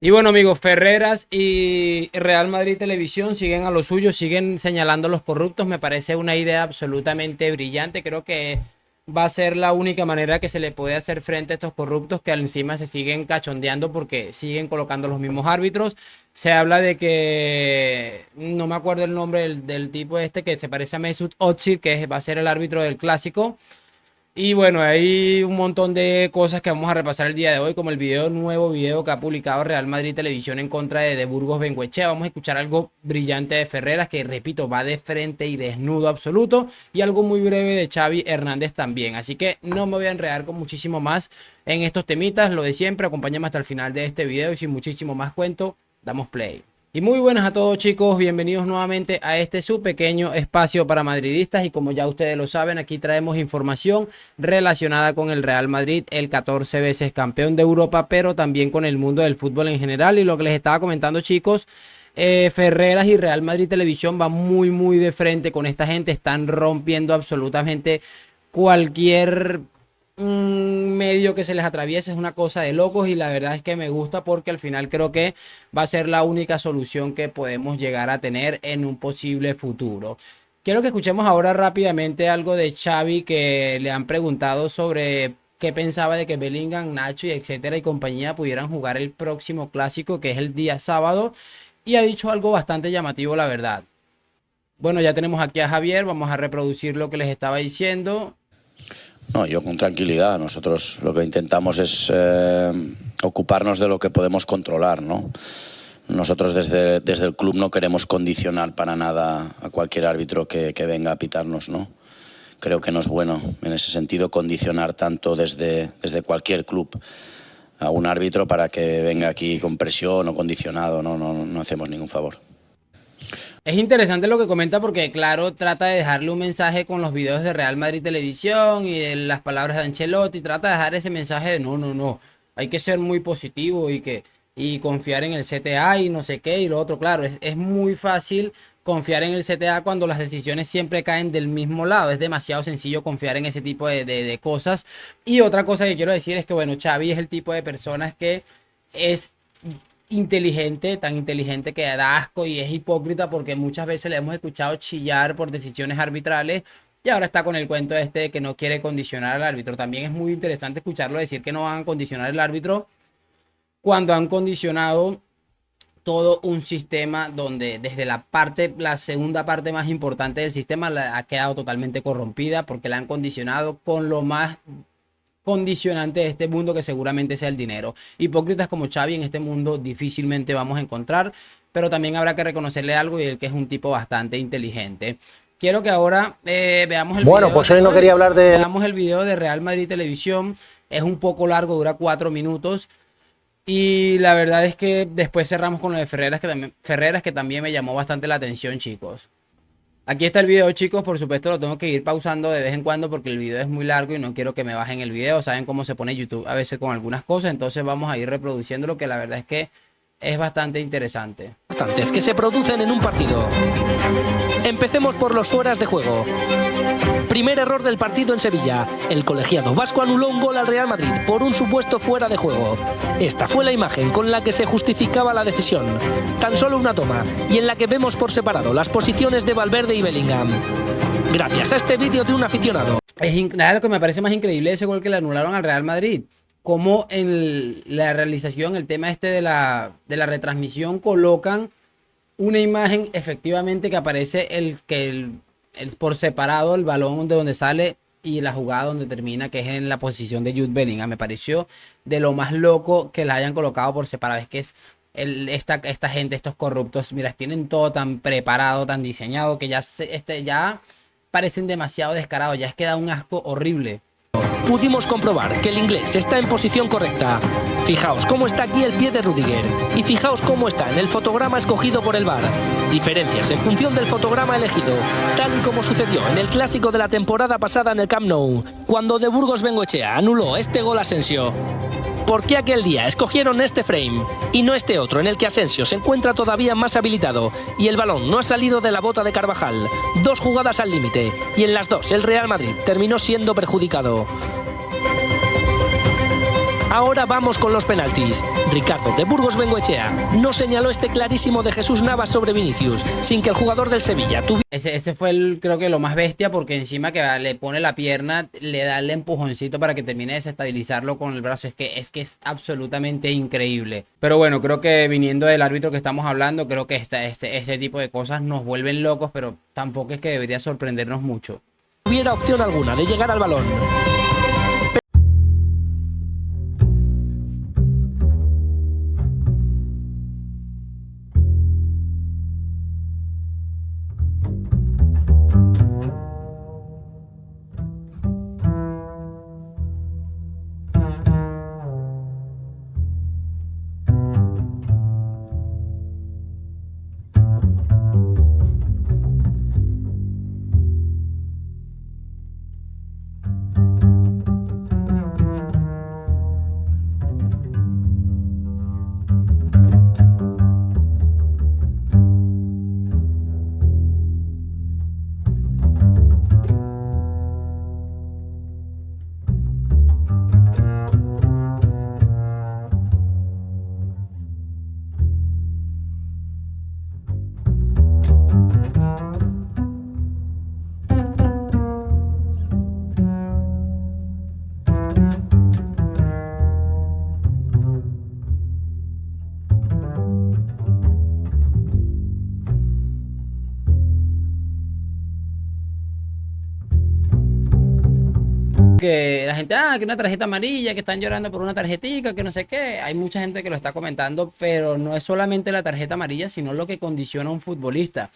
Y bueno, amigos, Ferreras y Real Madrid Televisión siguen a lo suyo, siguen señalando a los corruptos. Me parece una idea absolutamente brillante. Creo que va a ser la única manera que se le puede hacer frente a estos corruptos que encima se siguen cachondeando porque siguen colocando los mismos árbitros. Se habla de que, no me acuerdo el nombre del tipo este que se parece a Mesut Özil, que va a ser el árbitro del clásico. Y bueno, hay un montón de cosas que vamos a repasar el día de hoy, como el nuevo video que ha publicado Real Madrid Televisión en contra de Burgos Bengoechea. Vamos a escuchar algo brillante de Ferreras, que repito, va de frente y desnudo absoluto, y algo muy breve de Xavi Hernández también. Así que no me voy a enredar con muchísimo más en estos temitas, lo de siempre, acompáñame hasta el final de este video y sin muchísimo más cuento, damos play. Y muy buenas a todos, chicos, bienvenidos nuevamente a este su pequeño espacio para madridistas, y como ya ustedes lo saben, aquí traemos información relacionada con el Real Madrid, el 14 veces campeón de Europa, pero también con el mundo del fútbol en general. Y lo que les estaba comentando, chicos, Ferreras y Real Madrid Televisión van muy de frente con esta gente, están rompiendo absolutamente cualquier medio que se les atraviese. Es una cosa de locos, y la verdad es que me gusta porque al final creo que va a ser la única solución que podemos llegar a tener en un posible futuro. Quiero que escuchemos ahora rápidamente algo de Xavi, que le han preguntado sobre qué pensaba de que Bellingham, Nacho y etcétera y compañía pudieran jugar el próximo clásico, que es el día sábado, y ha dicho algo bastante llamativo, la verdad. Bueno, ya tenemos aquí a Javier, vamos a reproducir lo que les estaba diciendo. No, yo con tranquilidad. Nosotros lo que intentamos es ocuparnos de lo que podemos controlar, ¿no? Nosotros desde el club no queremos condicionar para nada a cualquier árbitro que venga a pitarnos, ¿no? Creo que no es bueno en ese sentido condicionar tanto desde cualquier club a un árbitro para que venga aquí con presión o condicionado. No hacemos ningún favor. Es interesante lo que comenta porque, claro, trata de dejarle un mensaje con los videos de Real Madrid Televisión y de las palabras de Ancelotti. Trata de dejar ese mensaje de no. Hay que ser muy positivo y confiar en el CTA y no sé qué y lo otro. Claro, es muy fácil confiar en el CTA cuando las decisiones siempre caen del mismo lado. Es demasiado sencillo confiar en ese tipo de cosas. Y otra cosa que quiero decir es que, bueno, Xavi es el tipo de personas que es inteligente, tan inteligente que da asco, y es hipócrita porque muchas veces le hemos escuchado chillar por decisiones arbitrales, y ahora está con el cuento este de que no quiere condicionar al árbitro. También es muy interesante escucharlo decir que no van a condicionar al árbitro cuando han condicionado todo un sistema donde desde la segunda parte más importante del sistema ha quedado totalmente corrompida, porque la han condicionado con lo más condicionante de este mundo, que seguramente sea el dinero. Hipócritas como Xavi en este mundo difícilmente vamos a encontrar, pero también habrá que reconocerle algo, y el que es un tipo bastante inteligente. Quiero que ahora veamos el Bueno, video. pues hoy no quería hablar de... Veamos el video de Real Madrid Televisión. Es un poco largo, dura 4 minutos. Y la verdad es que después cerramos con lo de Ferreras, que también me llamó bastante la atención, chicos. Aquí está el video, chicos. Por supuesto lo tengo que ir pausando de vez en cuando porque el video es muy largo y no quiero que me bajen el video. Saben cómo se pone YouTube a veces con algunas cosas. Entonces vamos a ir reproduciendo lo que la verdad es que es bastante interesante. Importantes que se producen en un partido. Empecemos por los fueras de juego. Primer error del partido en Sevilla. El colegiado vasco anuló un gol al Real Madrid por un supuesto fuera de juego. Esta fue la imagen con la que se justificaba la decisión. Tan solo una toma, y en la que vemos por separado las posiciones de Valverde y Bellingham. Gracias a este vídeo de un aficionado. Nada, lo que me parece más increíble de ese gol que le anularon al Real Madrid. Como en la realización, el tema este de la retransmisión, colocan una imagen efectivamente que aparece por separado el balón de donde sale y la jugada donde termina, que es en la posición de Jude Bellingham. Me pareció de lo más loco que la hayan colocado por separado. Es que es esta gente, estos corruptos, mira, tienen todo tan preparado, tan diseñado, que ya parecen demasiado descarados. Ya es que da un asco horrible. Pudimos comprobar que el inglés está en posición correcta. Fijaos cómo está aquí el pie de Rudiger, y fijaos cómo está en el fotograma escogido por el VAR. Diferencias en función del fotograma elegido, tal y como sucedió en el clásico de la temporada pasada en el Camp Nou, cuando de Burgos Bengoechea anuló este gol a Asensio. ¿Por qué aquel día escogieron este frame y no este otro en el que Asensio se encuentra todavía más habilitado y el balón no ha salido de la bota de Carvajal? 2 jugadas al límite, y en las 2 el Real Madrid terminó siendo perjudicado. Ahora vamos con los penaltis. Ricardo de Burgos Bengoechea no señaló este clarísimo de Jesús Navas sobre Vinicius, sin que el jugador del Sevilla tuviera... Ese fue creo que lo más bestia, porque encima que le pone la pierna, le da el empujoncito para que termine de desestabilizarlo con el brazo. Es que es absolutamente increíble. Pero bueno, creo que viniendo del árbitro que estamos hablando, creo que este tipo de cosas nos vuelven locos, pero tampoco es que debería sorprendernos mucho. No hubiera opción alguna de llegar al balón. Que la gente, que una tarjeta amarilla, que están llorando por una tarjetica, que no sé qué. Hay mucha gente que lo está comentando, pero no es solamente la tarjeta amarilla, sino lo que condiciona a un futbolista,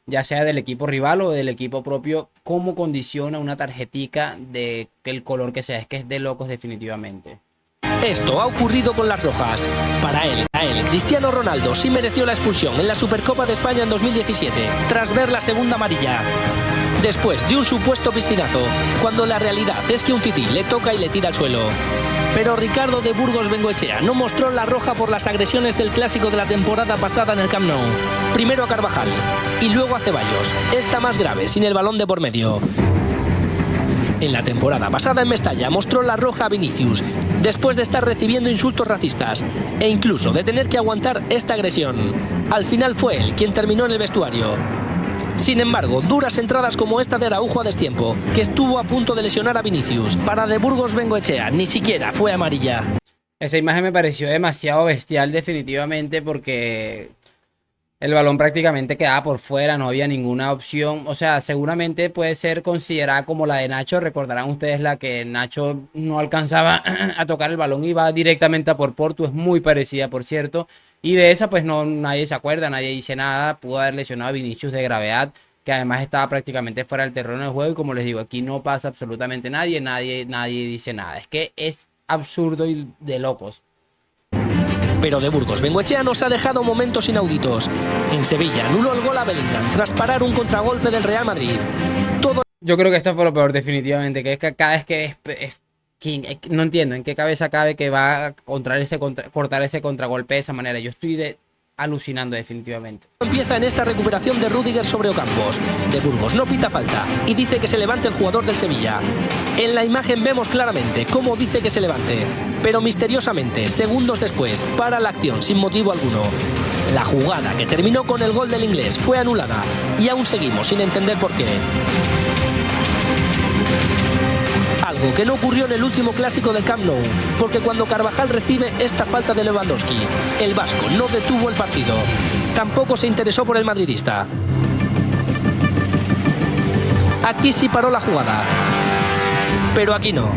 ya sea del equipo rival o del equipo propio, cómo condiciona una tarjetica del color que sea. Es que es de locos definitivamente. Esto ha ocurrido con las rojas. Para él, Cristiano Ronaldo sí mereció la expulsión en la Supercopa de España en 2017, tras ver la segunda amarilla. Después de un supuesto piscinazo, cuando la realidad es que un tití le toca y le tira al suelo. Pero Ricardo de Burgos Bengoechea no mostró la roja por las agresiones del clásico de la temporada pasada en el Camp Nou. Primero a Carvajal y luego a Ceballos, esta más grave, sin el balón de por medio. En la temporada pasada en Mestalla mostró la roja a Vinicius, después de estar recibiendo insultos racistas e incluso de tener que aguantar esta agresión. Al final fue él quien terminó en el vestuario. Sin embargo, duras entradas como esta de Araujo a destiempo, que estuvo a punto de lesionar a Vinicius, para de Burgos Bengoechea ni siquiera fue amarilla. Esa imagen me pareció demasiado bestial definitivamente, porque el balón prácticamente quedaba por fuera, no había ninguna opción. O sea, seguramente puede ser considerada como la de Nacho. Recordarán ustedes la que Nacho no alcanzaba a tocar el balón y va directamente a por Portu. Es muy parecida, por cierto. Y de esa pues no, nadie se acuerda, nadie dice nada. Pudo haber lesionado a Vinicius de gravedad, que además estaba prácticamente fuera del terreno de juego. Y como les digo, aquí no pasa absolutamente nadie dice nada. Es que es absurdo y de locos. Pero de Burgos Bengoechea nos ha dejado momentos inauditos. En Sevilla anuló el gol a Bellingham tras parar un contragolpe del Real Madrid. Yo creo que esto fue lo peor definitivamente, que es que cada vez que no entiendo en qué cabeza cabe que va a cortar ese contragolpe de esa manera. Yo estoy alucinando definitivamente. Empieza en esta recuperación de Rüdiger sobre Ocampos. De Burgos no pita falta y dice que se levante el jugador del Sevilla. En la imagen vemos claramente cómo dice que se levante, pero misteriosamente, segundos después, para la acción sin motivo alguno. La jugada que terminó con el gol del inglés fue anulada y aún seguimos sin entender por qué. Algo que no ocurrió en el último clásico del Camp Nou, porque cuando Carvajal recibe esta falta de Lewandowski, el vasco no detuvo el partido. Tampoco se interesó por el madridista. Aquí sí paró la jugada, pero aquí no.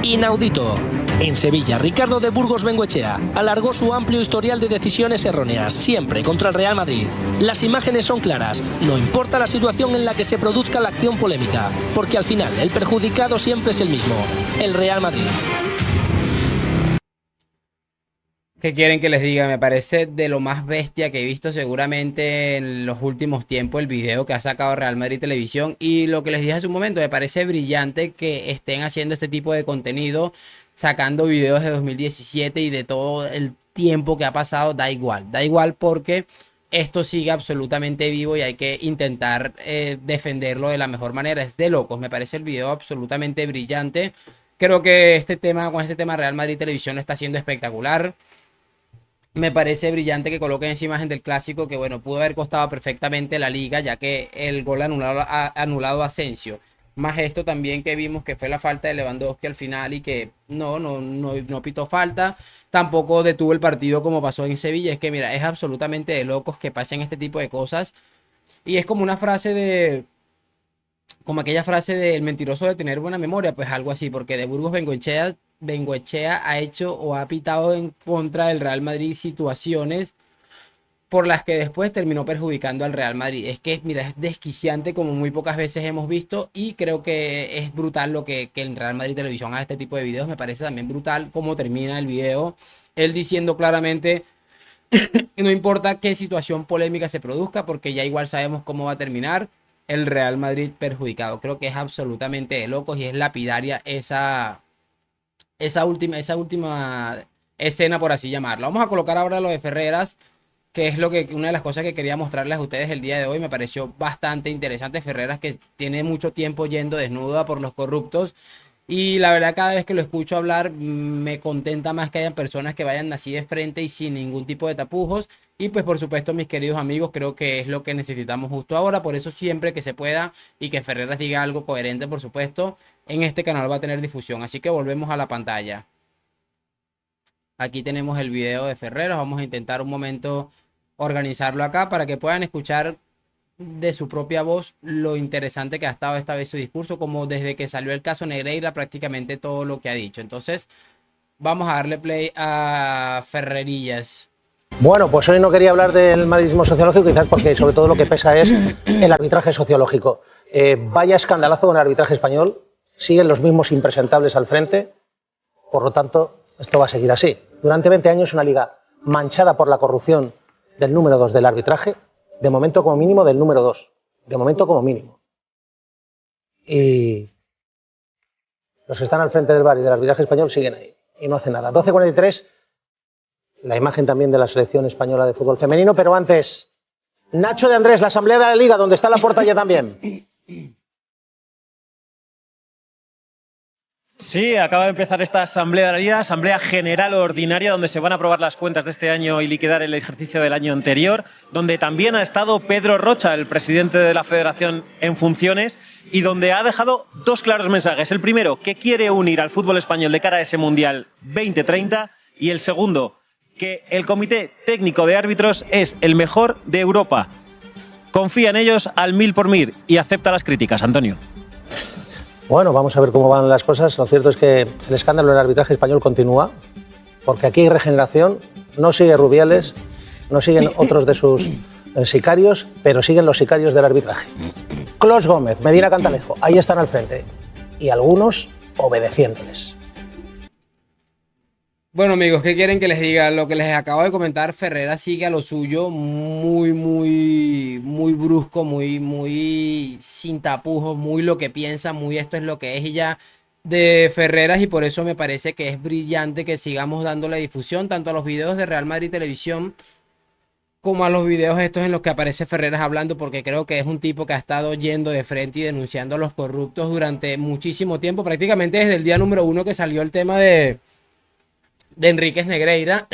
Inaudito. En Sevilla, Ricardo de Burgos Bengoechea alargó su amplio historial de decisiones erróneas, siempre contra el Real Madrid. Las imágenes son claras, no importa la situación en la que se produzca la acción polémica, porque al final el perjudicado siempre es el mismo, el Real Madrid. ¿Qué quieren que les diga? Me parece de lo más bestia que he visto seguramente en los últimos tiempos el video que ha sacado Real Madrid Televisión. Y lo que les dije hace un momento, me parece brillante que estén haciendo este tipo de contenido, sacando videos de 2017 y de todo el tiempo que ha pasado. Da igual porque esto sigue absolutamente vivo y hay que intentar defenderlo de la mejor manera. Es de locos, me parece el video absolutamente brillante. Creo que con este tema Real Madrid Televisión lo está haciendo espectacular. Me parece brillante que coloquen esa imagen del clásico que, bueno, pudo haber costado perfectamente la liga, ya que el gol anulado a Asensio. Más esto también que vimos que fue la falta de Lewandowski al final y que no pitó falta. Tampoco detuvo el partido como pasó en Sevilla. Es que, mira, es absolutamente de locos que pasen este tipo de cosas. Y es como una frase como aquella frase del mentiroso de tener buena memoria, pues algo así, porque de Burgos Bengoechea ha hecho o ha pitado en contra del Real Madrid situaciones por las que después terminó perjudicando al Real Madrid. Es que, mira, es desquiciante como muy pocas veces hemos visto y creo que es brutal lo que el Real Madrid Televisión haga este tipo de videos. Me parece también brutal cómo termina el video. Él diciendo claramente, no importa qué situación polémica se produzca, porque ya igual sabemos cómo va a terminar el Real Madrid perjudicado. Creo que es absolutamente de locos y es lapidaria esa última escena, por así llamarla. Vamos a colocar ahora lo de Ferreras, que es una de las cosas que quería mostrarles a ustedes el día de hoy. Me pareció bastante interesante. Ferreras, que tiene mucho tiempo yendo desnuda por los corruptos. Y la verdad, cada vez que lo escucho hablar, me contenta más que hayan personas que vayan así de frente y sin ningún tipo de tapujos. Y pues por supuesto, mis queridos amigos, creo que es lo que necesitamos justo ahora. Por eso siempre que se pueda y que Ferreras diga algo coherente, por supuesto, en este canal va a tener difusión. Así que volvemos a la pantalla. Aquí tenemos el video de Ferreras. Vamos a intentar un momento organizarlo acá para que puedan escuchar de su propia voz lo interesante que ha estado esta vez su discurso, como desde que salió el caso Negreira prácticamente todo lo que ha dicho. Entonces vamos a darle play a Ferrerillas. Bueno, pues hoy no quería hablar del madridismo sociológico, quizás porque sobre todo lo que pesa es el arbitraje sociológico. Vaya escandalazo con el arbitraje español, siguen los mismos impresentables al frente, por lo tanto esto va a seguir así. Durante 20 años una liga manchada por la corrupción del número 2 del arbitraje, de momento como mínimo del número 2, de momento como mínimo. Y los que están al frente del VAR y del arbitraje español siguen ahí y no hacen nada. 12:43, la imagen también de la selección española de fútbol femenino, pero antes, Nacho de Andrés, la asamblea de la liga, donde está la portalla también. Sí, acaba de empezar esta asamblea de la Liga, asamblea general ordinaria, donde se van a aprobar las cuentas de este año y liquidar el ejercicio del año anterior, donde también ha estado Pedro Rocha, el presidente de la Federación en funciones, y donde ha dejado dos claros mensajes. El primero, que quiere unir al fútbol español de cara a ese Mundial 2030, y el segundo, que el Comité Técnico de Árbitros es el mejor de Europa. Confía en ellos al 1000%, y acepta las críticas, Antonio. Bueno, vamos a ver cómo van las cosas. Lo cierto es que el escándalo del arbitraje español continúa, porque aquí hay regeneración, no sigue Rubiales, no siguen otros de sus sicarios, pero siguen los sicarios del arbitraje. Clos Gómez, Medina Cantalejo, ahí están al frente, y algunos obedeciéndoles. Bueno, amigos, ¿qué quieren que les diga? Lo que les acabo de comentar, Ferreras sigue a lo suyo, muy brusco, muy sin tapujos, muy lo que piensa, muy esto es lo que es y ya de Ferreras, y por eso me parece que es brillante que sigamos dándole difusión tanto a los videos de Real Madrid Televisión como a los videos estos en los que aparece Ferreras hablando, porque creo que es un tipo que ha estado yendo de frente y denunciando a los corruptos durante muchísimo tiempo, prácticamente desde el día número 1 que salió el tema de Enríquez Negreira.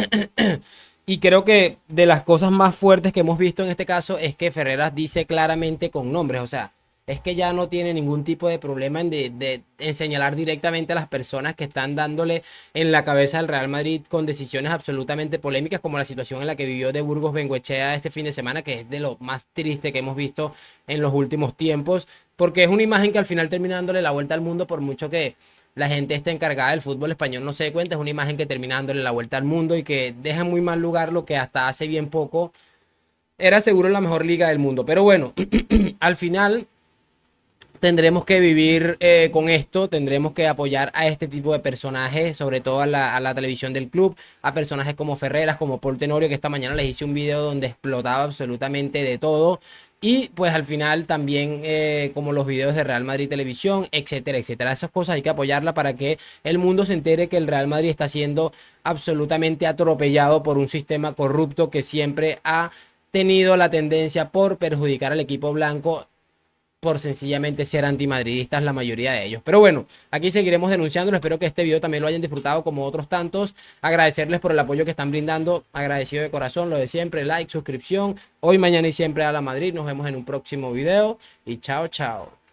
Y creo que de las cosas más fuertes que hemos visto en este caso es que Ferreras dice claramente con nombres, o sea, es que ya no tiene ningún tipo de problema en señalar directamente a las personas que están dándole en la cabeza al Real Madrid con decisiones absolutamente polémicas, como la situación en la que vivió de Burgos Bengoechea este fin de semana, que es de lo más triste que hemos visto en los últimos tiempos, porque es una imagen que al final termina dándole la vuelta al mundo, por mucho que la gente está encargada del fútbol español no se dé cuenta, es una imagen que termina dándole la vuelta al mundo y que deja en muy mal lugar lo que hasta hace bien poco era seguro la mejor liga del mundo. Pero bueno, al final tendremos que vivir con esto, tendremos que apoyar a este tipo de personajes, sobre todo a la televisión del club, a personajes como Ferreras, como Paul Tenorio, que esta mañana les hice un video donde explotaba absolutamente de todo. Y pues al final también como los videos de Real Madrid Televisión, etcétera, etcétera. Esas cosas hay que apoyarla para que el mundo se entere que el Real Madrid está siendo absolutamente atropellado por un sistema corrupto que siempre ha tenido la tendencia por perjudicar al equipo blanco por sencillamente ser antimadridistas la mayoría de ellos. Pero bueno, aquí seguiremos denunciándolo. Espero que este video también lo hayan disfrutado como otros tantos. Agradecerles por el apoyo que están brindando. Agradecido de corazón, lo de siempre. Like, suscripción. Hoy, mañana y siempre a la Madrid. Nos vemos en un próximo video. Y chao, chao.